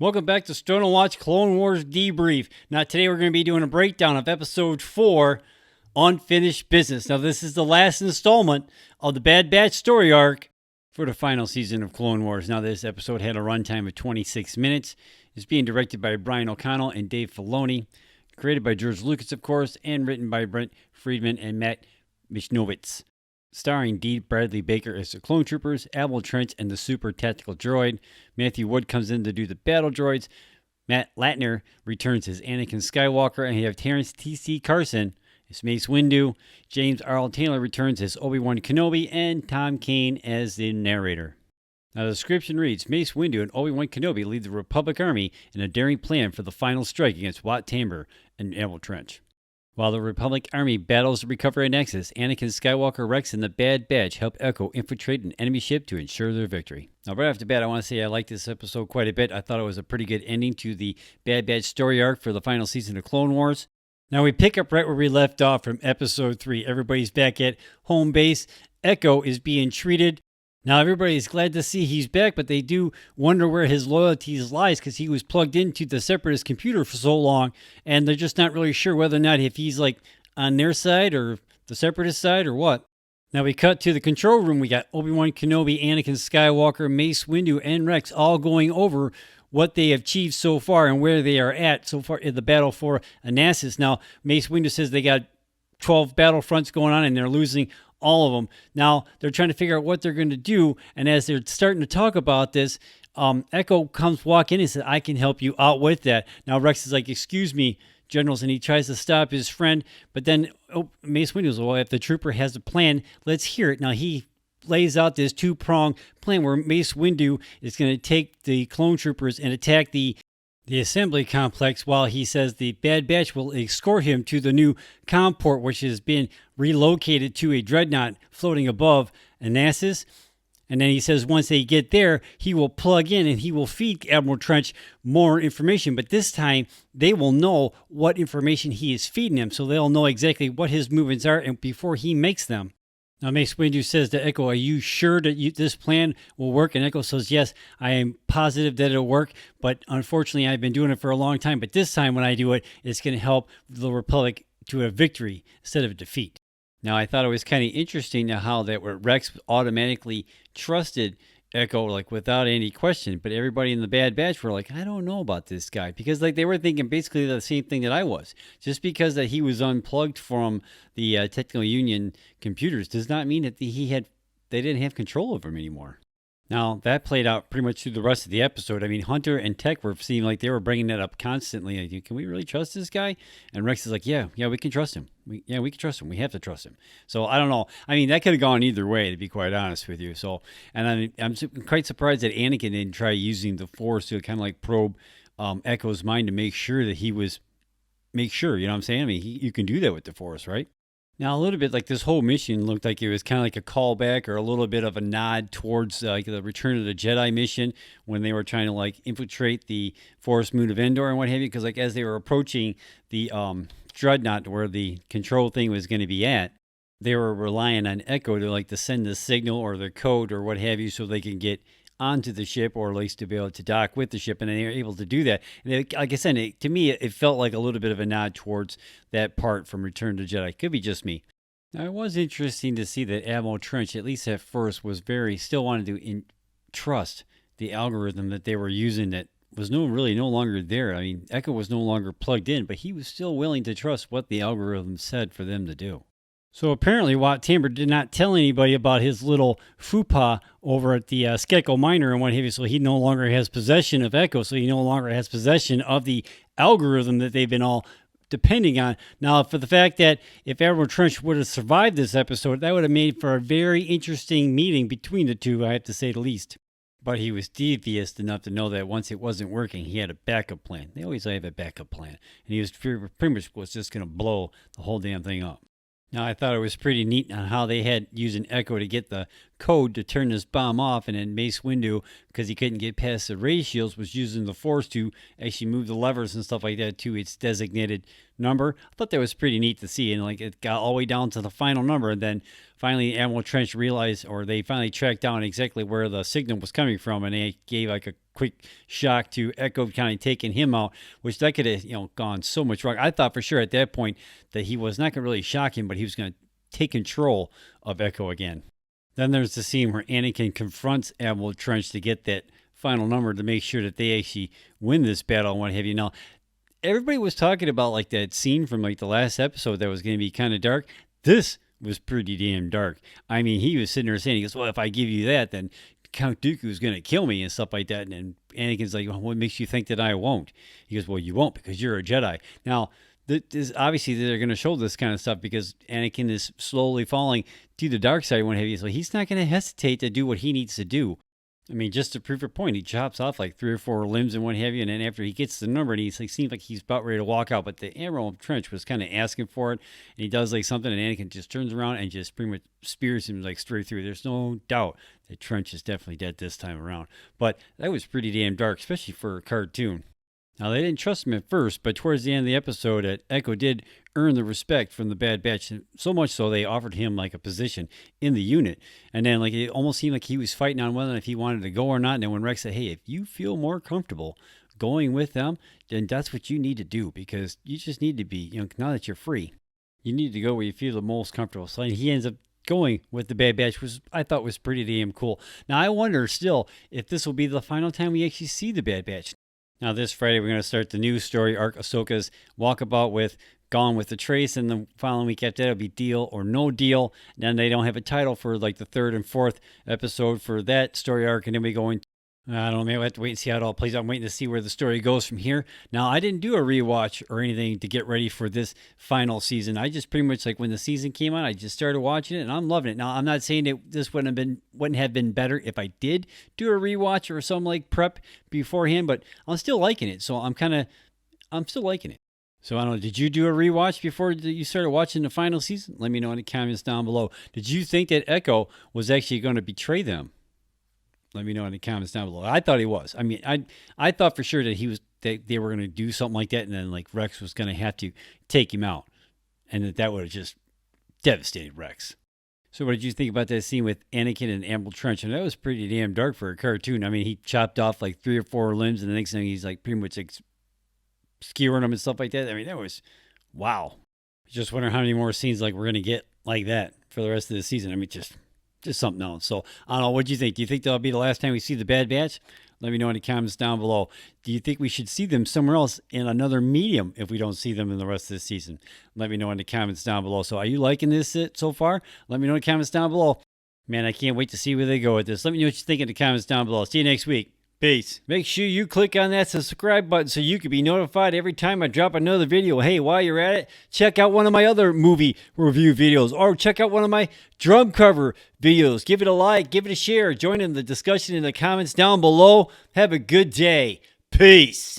Welcome back to Stone and Watch Clone Wars Debrief. Now today we're going to be doing a breakdown of Episode 4, Unfinished Business. Now this is the last installment of the Bad Batch story arc for the final season of Clone Wars. Now this episode had a runtime of 26 minutes. It's being directed by Brian O'Connell and Dave Filoni. Created by George Lucas, of course, and written by Brent, Friedman, and Matt Michnovetz. Starring D. Bradley Baker as the Clone Troopers, Admiral Trench, and the Super Tactical Droid. Matthew Wood comes in to do the Battle Droids. Matt Lanter returns as Anakin Skywalker, and you have Terrence T.C. Carson as Mace Windu. James Arnold Taylor returns as Obi-Wan Kenobi, and Tom Kane as the narrator. Now the description reads, Mace Windu and Obi-Wan Kenobi lead the Republic Army in a daring plan for the final strike against Tambor and Admiral Trench. While the Republic Army battles to recover Anaxes, Anakin Skywalker Rex and the Bad Batch help Echo infiltrate an enemy ship to ensure their victory. Now, right off the bat, I want to say I liked this episode quite a bit. I thought it was a pretty good ending to the Bad Batch story arc for the final season of Clone Wars. Now, we pick up right where we left off from Episode 3. Everybody's back at home base. Echo is being treated. Now, everybody's glad to see he's back, but they do wonder where his loyalties lies because he was plugged into the Separatist computer for so long, and they're just not really sure whether or not if he's like on their side or the Separatist side or what. Now, we cut to the control room. We got Obi-Wan Kenobi, Anakin Skywalker, Mace Windu, and Rex all going over what they have achieved so far and where they are at so far in the battle for Anaxes. Now, Mace Windu says they got 12 battlefronts going on and they're losing all of them. Now, they're trying to figure out what they're going to do, and as they're starting to talk about this, Echo comes walk in and says, I can help you out with that. Now, Rex is like, excuse me, generals, and he tries to stop his friend, but then Mace Windu goes, well, if the trooper has a plan, let's hear it. Now, he lays out this two-pronged plan where Mace Windu is going to take the clone troopers and attack the assembly complex, while he says the Bad Batch will escort him to the new comport, which has been relocated to a dreadnought floating above Anaxes. And then he says once they get there, he will plug in and he will feed Admiral Trench more information. But this time, they will know what information he is feeding them, so they'll know exactly what his movements are and before he makes them. Now, Mace Windu says to Echo, are you sure that this plan will work? And Echo says, yes, I am positive that it'll work, but unfortunately, I've been doing it for a long time. But this time when I do it, it's going to help the Republic to a victory instead of a defeat. Now, I thought it was kind of interesting how that Rex automatically trusted Echo, like without any question, but everybody in the Bad Batch were like, I don't know about this guy, because like they were thinking basically the same thing that I was. Just because that he was unplugged from the Technical Union computers does not mean that they didn't have control over him anymore. Now, that played out pretty much through the rest of the episode. I mean, Hunter and Tech were seeming like they were bringing that up constantly. Like, can we really trust this guy? And Rex is like, yeah, we can trust him. We can trust him. We have to trust him. So, I don't know. I mean, that could have gone either way, to be quite honest with you. So, and I'm quite surprised that Anakin didn't try using the Force to kind of like probe Echo's mind to make sure that you know what I'm saying? I mean, you can do that with the Force, right? Now, a little bit like this whole mission looked like it was kind of like a callback or a little bit of a nod towards like the Return of the Jedi mission when they were trying to like infiltrate the forest moon of Endor and what have you. Because like as they were approaching the dreadnought where the control thing was going to be at, they were relying on Echo to send the signal or the code or what have you so they can get onto the ship, or at least to be able to dock with the ship, and they were able to do that. And like I said, to me, it felt like a little bit of a nod towards that part from Return to Jedi. Could be just me. Now, it was interesting to see that Admiral Trench, at least at first, was still wanted to trust the algorithm that they were using that was no longer there. I mean, Echo was no longer plugged in, but he was still willing to trust what the algorithm said for them to do. So apparently Tambor did not tell anybody about his little faux over at the Skekko Miner and what have you, so he no longer has possession of Echo, so he no longer has possession of the algorithm that they've been all depending on. Now, for the fact that if Admiral Trench would have survived this episode, that would have made for a very interesting meeting between the two, I have to say the least. But he was devious enough to know that once it wasn't working, he had a backup plan. They always have a backup plan. And he was pretty much just going to blow the whole damn thing up. Now, I thought it was pretty neat on how they had used an Echo to get the code to turn this bomb off, and then Mace Windu, because he couldn't get past the ray shields, was using the Force to actually move the levers and stuff like that to its designated number. I thought that was pretty neat to see, and like it got all the way down to the final number, and then finally Admiral Trench realized, or they finally tracked down exactly where the signal was coming from, and they gave like a quick shock to Echo, kind of taking him out, which that could have gone so much wrong. I thought for sure at that point that he was not going to really shock him, but he was going to take control of Echo again. Then there's the scene where Anakin confronts Admiral Trench to get that final number to make sure that they actually win this battle and what have you. Now, everybody was talking about like that scene from like the last episode that was going to be kind of dark. This was pretty damn dark. I mean, he was sitting there saying, he goes, well, if I give you that, then Count Dooku's going to kill me and stuff like that. And Anakin's like, well, what makes you think that I won't? He goes, well, you won't because you're a Jedi. Now, this, obviously they're going to show this kind of stuff because Anakin is slowly falling to the dark side and what have you. So he's not going to hesitate to do what he needs to do. I mean, just to prove a point, he chops off like 3 or 4 limbs and what have you, and then after he gets the number, and he like, seems like he's about ready to walk out, but the Admiral Trench was kind of asking for it, and he does like something, and Anakin just turns around and just pretty much spears him like straight through. There's no doubt that Trench is definitely dead this time around, but that was pretty damn dark, especially for a cartoon. Now, they didn't trust him at first, but towards the end of the episode, Echo did earn the respect from the Bad Batch, so much so they offered him like a position in the unit. And then like it almost seemed like he was fighting on whether if he wanted to go or not. And then when Rex said, hey, if you feel more comfortable going with them, then that's what you need to do, because you just need to be, now that you're free, you need to go where you feel the most comfortable. So he ends up going with the Bad Batch, which I thought was pretty damn cool. Now, I wonder still if this will be the final time we actually see the Bad Batch. Now, this Friday, we're going to start the new story arc, Ahsoka's Walkabout with Gone with the Trace, and the following week after that, it'll be Deal or No Deal. Then they don't have a title for like the 3rd and 4th episode for that story arc, and then we go into, I don't know, maybe we'll have to wait and see how it all plays out. I'm waiting to see where the story goes from here. Now, I didn't do a rewatch or anything to get ready for this final season. I just pretty much, like, when the season came out, I just started watching it, and I'm loving it. Now, I'm not saying that this wouldn't have been better if I did do a rewatch or some, like, prep beforehand, but I'm still liking it, so I'm still liking it. So, I don't know, did you do a rewatch before you started watching the final season? Let me know in the comments down below. Did you think that Echo was actually going to betray them? Let me know in the comments down below. I thought he was. I mean, I thought for sure that they were going to do something like that, and then like Rex was going to have to take him out, and that would have just devastated Rex. So what did you think about that scene with Anakin and Admiral Trench? And that was pretty damn dark for a cartoon. I mean, he chopped off like 3 or 4 limbs, and the next thing he's like pretty much like skewering them and stuff like that. I mean, that was wow. Just wonder how many more scenes like we're going to get like that for the rest of the season. I mean, just something else. So, I don't know. What do you think? Do you think that'll be the last time we see the Bad Batch? Let me know in the comments down below. Do you think we should see them somewhere else in another medium if we don't see them in the rest of the season? Let me know in the comments down below. So, are you liking this so far? Let me know in the comments down below. Man, I can't wait to see where they go with this. Let me know what you think in the comments down below. See you next week. Peace. Make sure you click on that subscribe button so you can be notified every time I drop another video. Hey, while you're at it, check out one of my other movie review videos, or check out one of my drum cover videos. Give it a like, give it a share, join in the discussion in the comments down below. Have a good day. Peace.